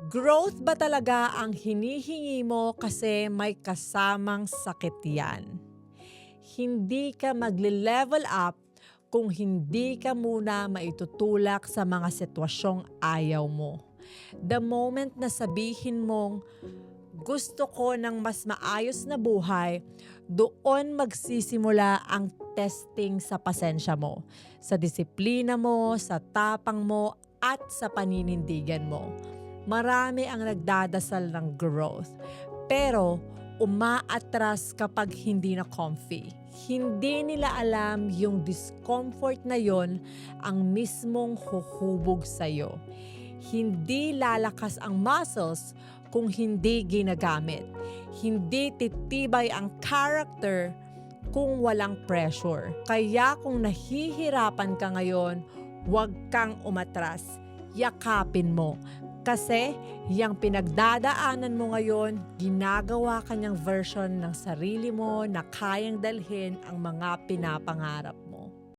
Growth ba talaga ang hinihingi mo kasi may kasamang sakit yan? Hindi ka magle-level up kung hindi ka muna maitutulak sa mga sitwasyong ayaw mo. The moment na sabihin mong, gusto ko ng mas maayos na buhay, doon magsisimula ang testing sa pasensya mo, sa disiplina mo, sa tapang mo, at sa paninindigan mo. Marami ang nagdadasal ng growth, pero umaatras kapag hindi na comfy. Hindi nila alam yung discomfort na yon ang mismong huhubog sa'yo. Hindi lalakas ang muscles kung hindi ginagamit. Hindi titibay ang character kung walang pressure. Kaya kung nahihirapan ka ngayon, huwag kang umatras. Yakapin mo. Kasi yung pinagdadaanan mo ngayon, ginagawa kanyang version ng sarili mo na kayang dalhin ang mga pinapangarap